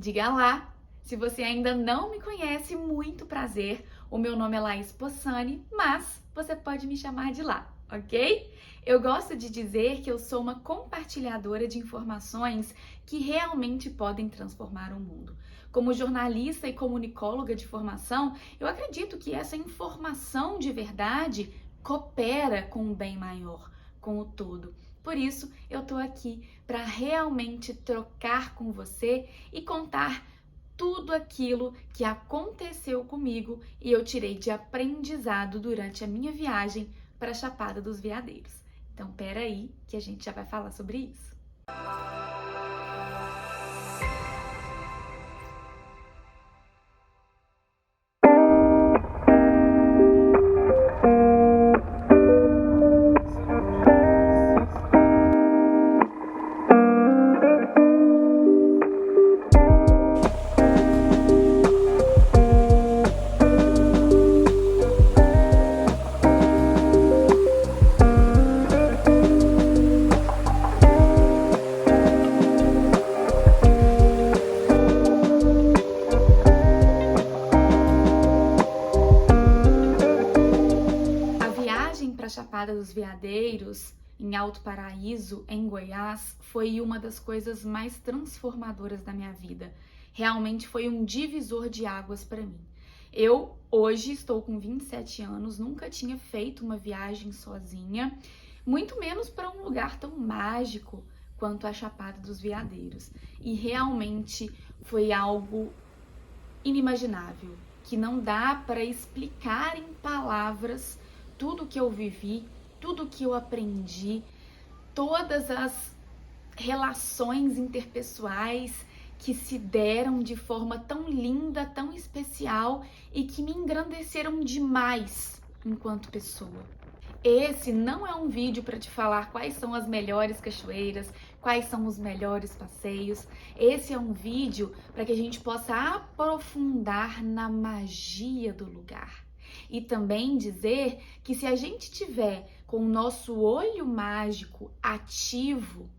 Diga lá! Se você ainda não me conhece, muito prazer. O meu nome é Laís Possani, mas você pode me chamar de lá, ok? Eu gosto de dizer que eu sou uma compartilhadora de informações que realmente podem transformar o mundo. Como jornalista e comunicóloga de formação, eu acredito que essa informação de verdade coopera com o bem maior, com o todo. Por isso, eu tô aqui para realmente trocar com você e contar tudo aquilo que aconteceu comigo e eu tirei de aprendizado durante a minha viagem para a Chapada dos Veadeiros. Então, pera aí que a gente já vai falar sobre isso. Chapada dos Veadeiros, em Alto Paraíso, em Goiás, foi uma das coisas mais transformadoras da minha vida. Realmente foi um divisor de águas para mim. Eu hoje estou com 27 anos, nunca tinha feito uma viagem sozinha, muito menos para um lugar tão mágico quanto a Chapada dos Veadeiros. E realmente foi algo inimaginável, que não dá para explicar em palavras tudo que eu vivi, tudo que eu aprendi, todas as relações interpessoais que se deram de forma tão linda, tão especial e que me engrandeceram demais enquanto pessoa. Esse não é um vídeo para te falar quais são as melhores cachoeiras, quais são os melhores passeios. Esse é um vídeo para que a gente possa aprofundar na magia do lugar. E também dizer que se a gente tiver com o nosso olho mágico ativo,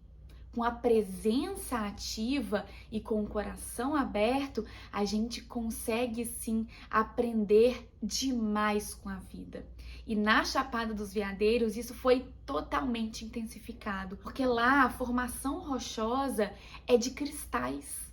com a presença ativa e com o coração aberto, a gente consegue sim aprender demais com a vida. E na Chapada dos Veadeiros isso foi totalmente intensificado, porque lá a formação rochosa é de cristais,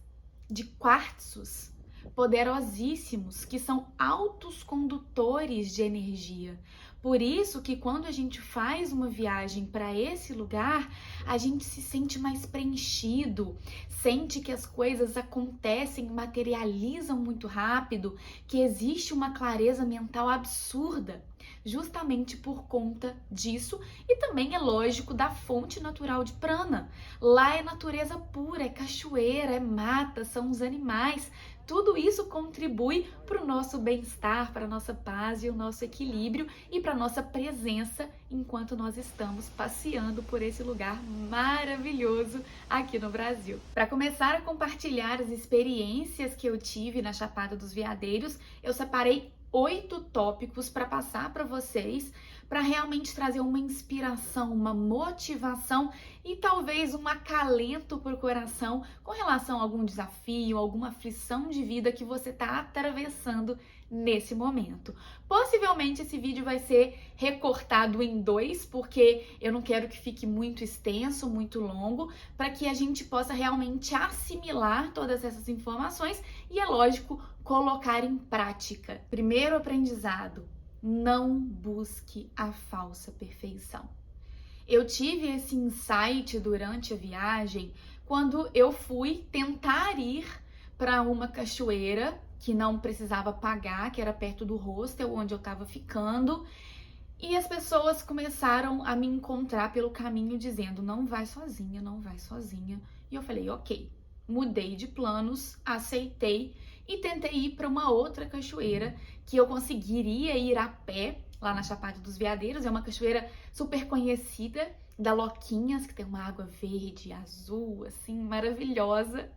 de quartzos poderosíssimos, que são altos condutores de energia. Por isso que quando a gente faz uma viagem para esse lugar, a gente se sente mais preenchido, sente que as coisas acontecem, materializam muito rápido, que existe uma clareza mental absurda, justamente por conta disso e também é lógico da fonte natural de prana. Lá é natureza pura, é cachoeira, é mata, são os animais. Tudo isso contribui para o nosso bem-estar, para a nossa paz e o nosso equilíbrio e para a nossa presença enquanto nós estamos passeando por esse lugar maravilhoso aqui no Brasil. Para começar a compartilhar as experiências que eu tive na Chapada dos Veadeiros, eu separei 8 tópicos para passar para vocês, para realmente trazer uma inspiração, uma motivação e talvez um acalento para o coração com relação a algum desafio, alguma aflição de vida que você está atravessando nesse momento. Possivelmente esse vídeo vai ser recortado em 2, porque eu não quero que fique muito extenso, muito longo, para que a gente possa realmente assimilar todas essas informações e, é lógico, colocar em prática. Primeiro aprendizado: não busque a falsa perfeição. Eu tive esse insight durante a viagem quando eu fui tentar ir para uma cachoeira que não precisava pagar, que era perto do hostel onde eu estava ficando, e as pessoas começaram a me encontrar pelo caminho dizendo: não vai sozinha, não vai sozinha. E eu falei: ok, mudei de planos, aceitei e tentei ir para uma outra cachoeira que eu conseguiria ir a pé lá na Chapada dos Veadeiros. É uma cachoeira super conhecida, da Loquinhas, que tem uma água verde, azul, assim, maravilhosa.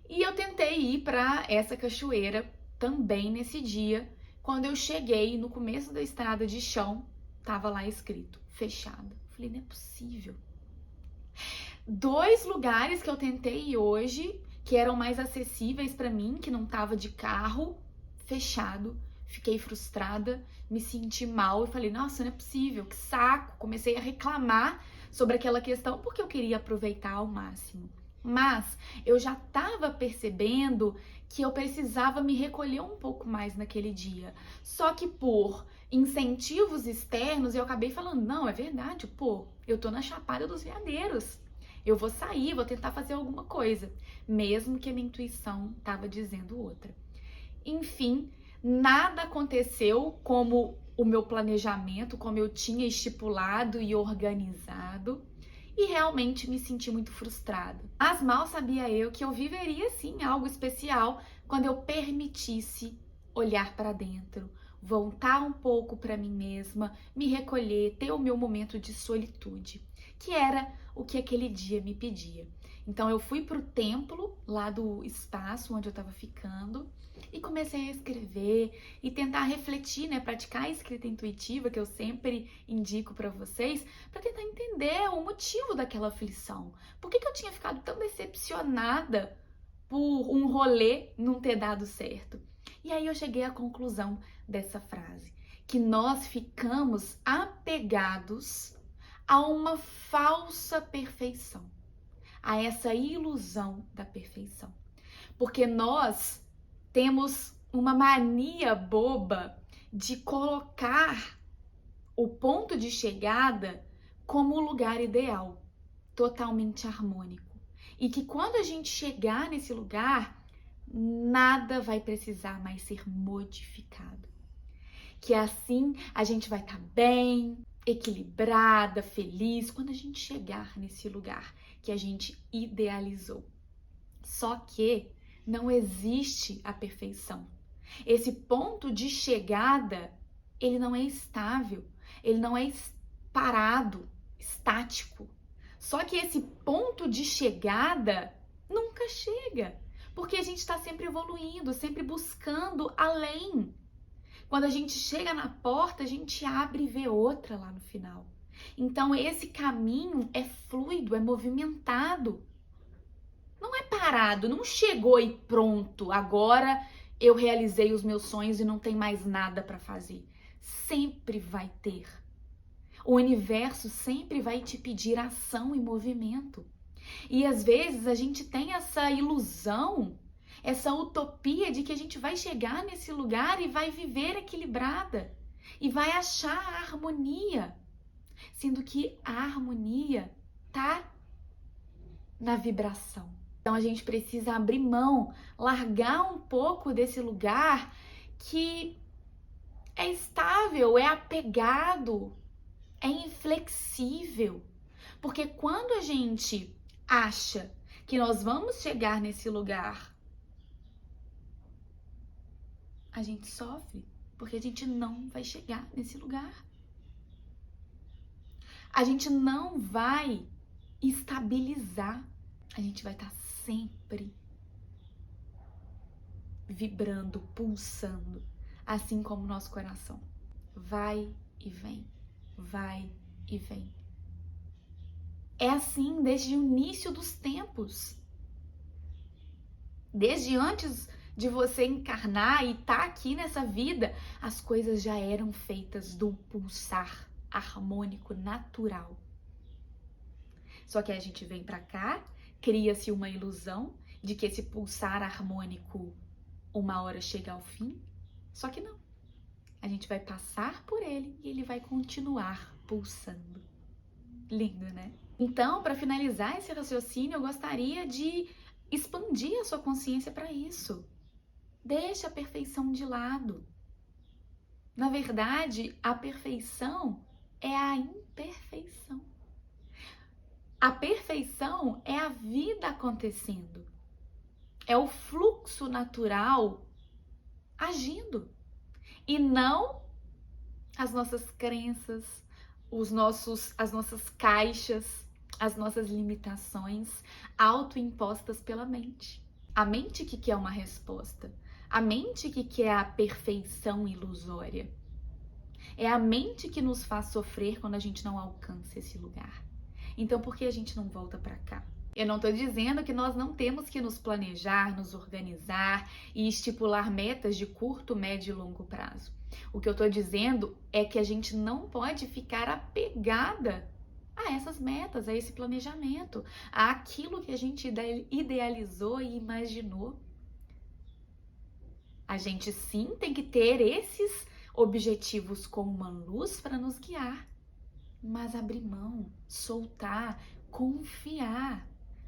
E eu tentei ir para essa cachoeira também nesse dia. Quando eu cheguei no começo da estrada de chão, tava lá escrito: fechada. Falei: não é possível. 2 lugares que eu tentei ir hoje que eram mais acessíveis para mim, que não tava de carro fechado. Fiquei frustrada, me senti mal e falei, nossa, não é possível, que saco. Comecei a reclamar sobre aquela questão porque eu queria aproveitar ao máximo. Mas eu já estava percebendo que eu precisava me recolher um pouco mais naquele dia. Só que por incentivos externos eu acabei falando, não, é verdade, pô, eu tô na Chapada dos Veadeiros. Eu vou sair, vou tentar fazer alguma coisa, mesmo que a minha intuição estava dizendo outra. Enfim, nada aconteceu como o meu planejamento, como eu tinha estipulado e organizado, e realmente me senti muito frustrada. Mas mal sabia eu que eu viveria sim algo especial quando eu permitisse olhar para dentro, voltar um pouco para mim mesma, me recolher, ter o meu momento de solitude, que era o que aquele dia me pedia. Então eu fui pro templo lá do espaço onde eu estava ficando e comecei a escrever e tentar refletir, né, praticar a escrita intuitiva que eu sempre indico para vocês, para tentar entender o motivo daquela aflição. Por que eu tinha ficado tão decepcionada por um rolê não ter dado certo? E aí eu cheguei à conclusão dessa frase, que nós ficamos apegados a uma falsa perfeição, a essa ilusão da perfeição. Porque nós temos uma mania boba de colocar o ponto de chegada como o lugar ideal, totalmente harmônico. E que quando a gente chegar nesse lugar, nada vai precisar mais ser modificado. Que assim a gente vai estar bem, equilibrada, feliz, quando a gente chegar nesse lugar que a gente idealizou. Só que não existe a perfeição. Esse ponto de chegada, ele não é estável, ele não é parado, estático. Só que esse ponto de chegada nunca chega, porque a gente está sempre evoluindo, sempre buscando além. Quando a gente chega na porta, a gente abre e vê outra lá no final. Então esse caminho é fluido, é movimentado. Não é parado, não chegou e pronto, agora eu realizei os meus sonhos e não tem mais nada para fazer. Sempre vai ter. O universo sempre vai te pedir ação e movimento. E às vezes a gente tem essa ilusão, essa utopia de que a gente vai chegar nesse lugar e vai viver equilibrada e vai achar a harmonia, sendo que a harmonia tá na vibração. Então a gente precisa abrir mão, largar um pouco desse lugar que é estável, é apegado, é inflexível. Porque quando a gente acha que nós vamos chegar nesse lugar, a gente sofre, porque a gente não vai chegar nesse lugar. A gente não vai estabilizar, a gente vai estar sempre vibrando, pulsando, assim como o nosso coração. Vai e vem, vai e vem. É assim desde o início dos tempos. Desde antes de você encarnar e estar aqui nessa vida, as coisas já eram feitas do pulsar harmônico natural. Só que a gente vem pra cá, cria-se uma ilusão de que esse pulsar harmônico uma hora chega ao fim, só que não. A gente vai passar por ele e ele vai continuar pulsando. Lindo, né? Então, para finalizar esse raciocínio, eu gostaria de expandir a sua consciência para isso. Deixa a perfeição de lado. Na verdade, a perfeição é a imperfeição. A perfeição é a vida acontecendo. É o fluxo natural agindo. E não as nossas crenças, as nossas caixas, as nossas limitações autoimpostas pela mente. A mente que quer uma resposta. A mente que quer a perfeição ilusória. É a mente que nos faz sofrer quando a gente não alcança esse lugar. Então, por que a gente não volta para cá? Eu não estou dizendo que nós não temos que nos planejar, nos organizar e estipular metas de curto, médio e longo prazo. O que eu estou dizendo é que a gente não pode ficar apegada a essas metas, a esse planejamento, àquilo que a gente idealizou e imaginou. A gente sim tem que ter esses objetivos como uma luz para nos guiar, mas abrir mão, soltar, confiar,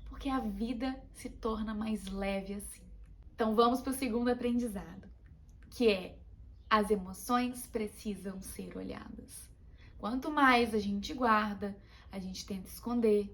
porque a vida se torna mais leve assim. Então vamos para o segundo aprendizado, que é: as emoções precisam ser olhadas. Quanto mais a gente guarda, a gente tenta esconder,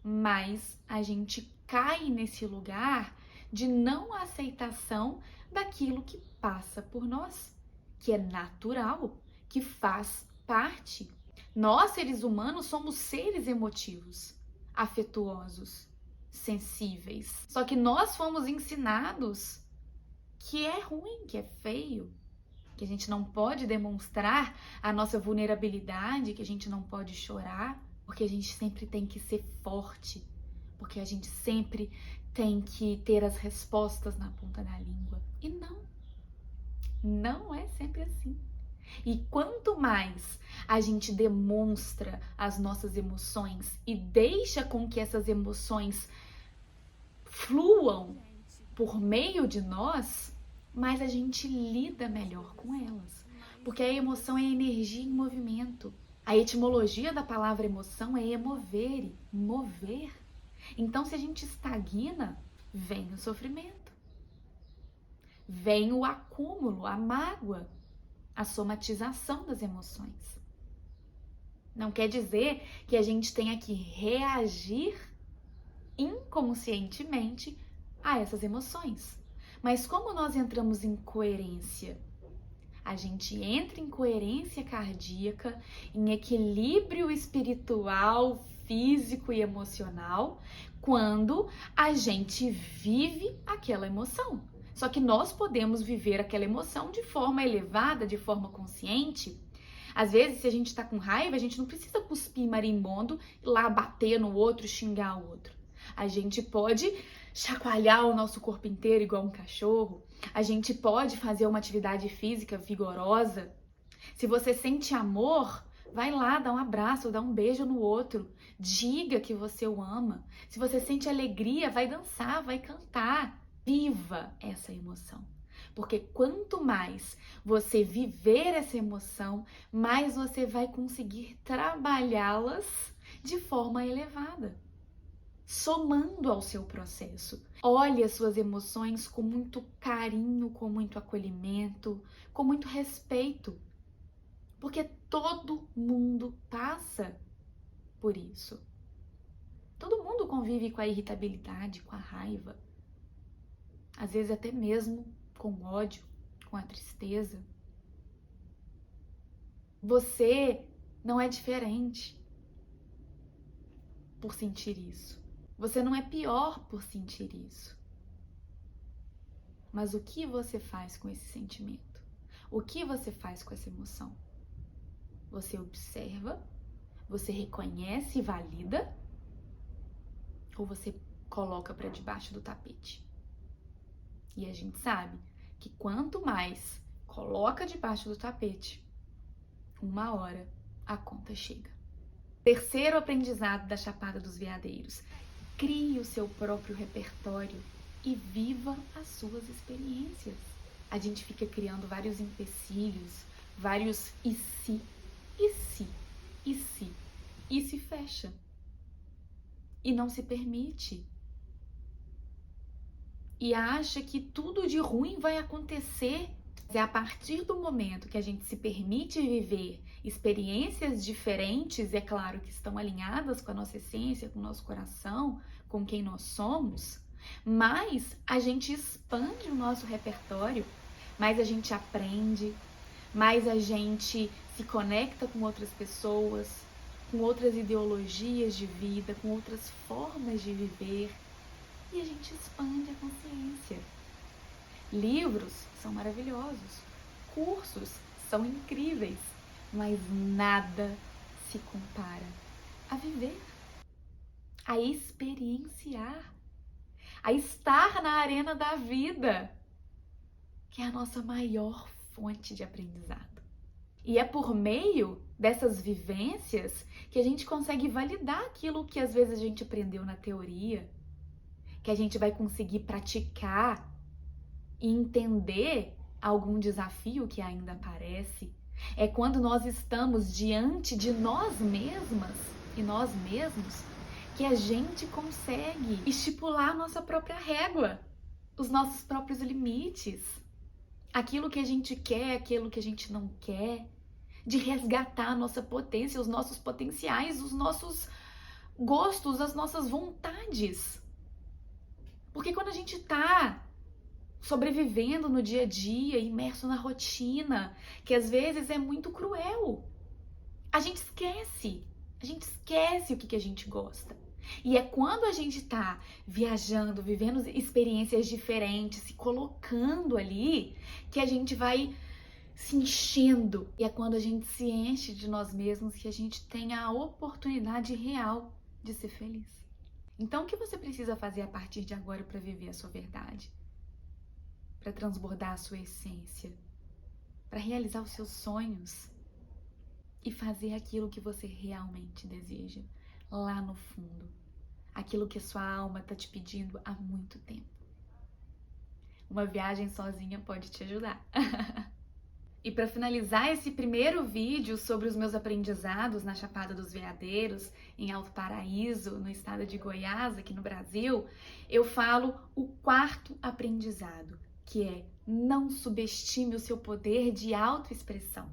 mais a gente cai nesse lugar de não aceitação daquilo que passa por nós, que é natural, que faz parte. Nós, seres humanos, somos seres emotivos, afetuosos, sensíveis. Só que nós fomos ensinados que é ruim, que é feio, que a gente não pode demonstrar a nossa vulnerabilidade, que a gente não pode chorar, porque a gente sempre tem que ser forte, porque a gente sempre tem que ter as respostas na ponta da língua. E não é sempre assim. E quanto mais a gente demonstra as nossas emoções e deixa com que essas emoções fluam por meio de nós, mais a gente lida melhor com elas. Porque a emoção é energia em movimento. A etimologia da palavra emoção é emovere, mover. Então, se a gente estagna, vem o sofrimento, vem o acúmulo, a mágoa, a somatização das emoções. Não quer dizer que a gente tenha que reagir inconscientemente a essas emoções. Mas como nós entramos em coerência? A gente entra em coerência cardíaca, em equilíbrio espiritual, físico e emocional, quando a gente vive aquela emoção. Só que nós podemos viver aquela emoção de forma elevada, de forma consciente. Às vezes, se a gente tá com raiva, a gente não precisa cuspir marimbondo, ir lá bater no outro, xingar o outro. A gente pode chacoalhar o nosso corpo inteiro igual um cachorro. A gente pode fazer uma atividade física vigorosa. Se você sente amor, vai lá, dá um abraço, dá um beijo no outro. Diga que você o ama. Se você sente alegria, vai dançar, vai cantar. Viva essa emoção. Porque quanto mais você viver essa emoção, mais você vai conseguir trabalhá-las de forma elevada, somando ao seu processo. Olhe as suas emoções com muito carinho, com muito acolhimento, com muito respeito. Porque todo mundo passa por isso. Todo mundo convive com a irritabilidade, com a raiva. Às vezes até mesmo com o ódio, com a tristeza. Você não é diferente por sentir isso. Você não é pior por sentir isso. Mas o que você faz com esse sentimento? O que você faz com essa emoção? Você observa? Você reconhece e valida? Ou você coloca para debaixo do tapete? E a gente sabe que quanto mais coloca debaixo do tapete, uma hora a conta chega. Terceiro aprendizado da Chapada dos Veadeiros: crie o seu próprio repertório e viva as suas experiências. A gente fica criando vários empecilhos, vários e se fecha. E não se permite. E acha que tudo de ruim vai acontecer. É a partir do momento que a gente se permite viver experiências diferentes, é claro que estão alinhadas com a nossa essência, com o nosso coração, com quem nós somos, mais a gente expande o nosso repertório, mais a gente aprende, mais a gente se conecta com outras pessoas, com outras ideologias de vida, com outras formas de viver, e a gente expande a consciência. Livros são maravilhosos, cursos são incríveis, mas nada se compara a viver. a experienciar, a estar na arena da vida, que é a nossa maior fonte de aprendizado. E é por meio dessas vivências que a gente consegue validar aquilo que às vezes a gente aprendeu na teoria, que a gente vai conseguir praticar e entender algum desafio que ainda aparece. É quando nós estamos diante de nós mesmas e nós mesmos que a gente consegue estipular a nossa própria régua, os nossos próprios limites, aquilo que a gente quer, aquilo que a gente não quer, de resgatar a nossa potência, os nossos potenciais, os nossos gostos, as nossas vontades. Porque quando a gente tá sobrevivendo no dia a dia, imerso na rotina, que às vezes é muito cruel, a gente esquece o que a gente gosta. E é quando a gente tá viajando, vivendo experiências diferentes, se colocando ali, que a gente vai se enchendo. E é quando a gente se enche de nós mesmos que a gente tem a oportunidade real de ser feliz. Então, o que você precisa fazer a partir de agora para viver a sua verdade? Para transbordar a sua essência? Para realizar os seus sonhos? E fazer aquilo que você realmente deseja, lá no fundo. Aquilo que a sua alma está te pedindo há muito tempo. Uma viagem sozinha pode te ajudar. E para finalizar esse primeiro vídeo sobre os meus aprendizados na Chapada dos Veadeiros, em Alto Paraíso, no estado de Goiás, aqui no Brasil, eu falo o quarto aprendizado, que é: não subestime o seu poder de autoexpressão.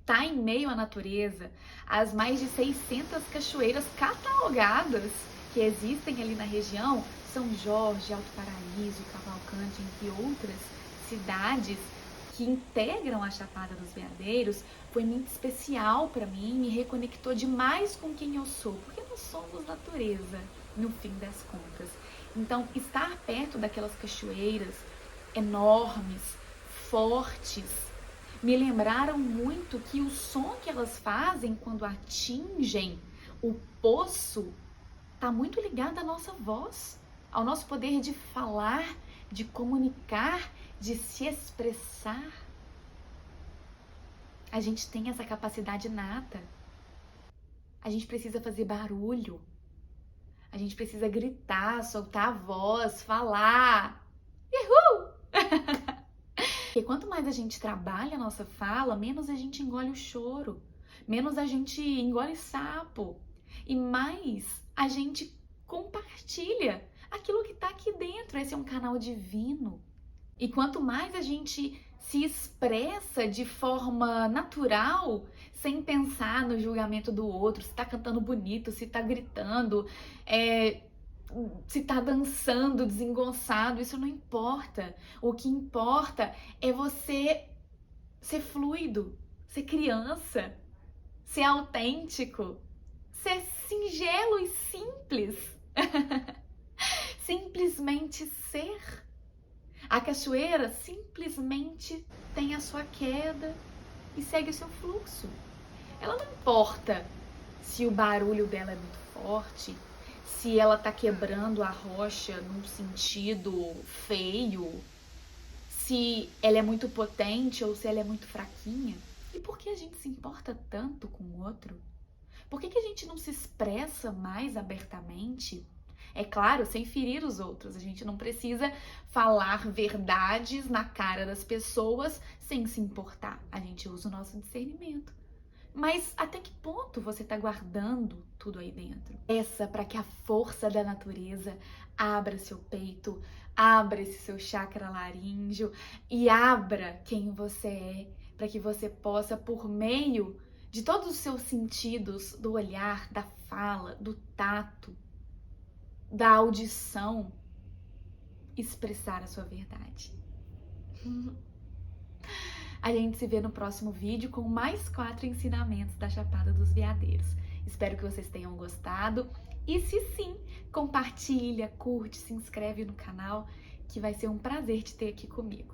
Tá em meio à natureza, as mais de 600 cachoeiras catalogadas que existem ali na região, São Jorge, Alto Paraíso, Cavalcante, entre outras cidades que integram a Chapada dos Veadeiros, foi muito especial para mim, me reconectou demais com quem eu sou, porque nós somos natureza, no fim das contas. Então, estar perto daquelas cachoeiras enormes, fortes, me lembraram muito que o som que elas fazem quando atingem o poço está muito ligado à nossa voz, ao nosso poder de falar, de comunicar, de se expressar. A gente tem essa capacidade inata. A gente precisa fazer barulho. A gente precisa gritar, soltar a voz, falar. Uhul! Porque quanto mais a gente trabalha a nossa fala, menos a gente engole o choro, menos a gente engole sapo e mais a gente compartilha aquilo que está aqui dentro. Esse é um canal divino. E quanto mais a gente se expressa de forma natural, sem pensar no julgamento do outro, se tá cantando bonito, se tá gritando, se tá dançando desengonçado, isso não importa. O que importa é você ser fluido, ser criança, ser autêntico, ser singelo e simples. Simplesmente ser. A cachoeira simplesmente tem a sua queda e segue o seu fluxo. Ela não importa se o barulho dela é muito forte, se ela tá quebrando a rocha num sentido feio, se ela é muito potente ou se ela é muito fraquinha. E por que a gente se importa tanto com o outro? Por que a gente não se expressa mais abertamente? É claro, sem ferir os outros. A gente não precisa falar verdades na cara das pessoas sem se importar. A gente usa o nosso discernimento. Mas até que ponto você está guardando tudo aí dentro? Peça para que a força da natureza abra seu peito, abra esse seu chakra laríngeo e abra quem você é, para que você possa, por meio de todos os seus sentidos, do olhar, da fala, do tato, da audição, expressar a sua verdade. A gente se vê no próximo vídeo com mais 4 ensinamentos da Chapada dos Veadeiros. Espero que vocês tenham gostado. E se sim, compartilha, curte, se inscreve no canal, que vai ser um prazer te ter aqui comigo.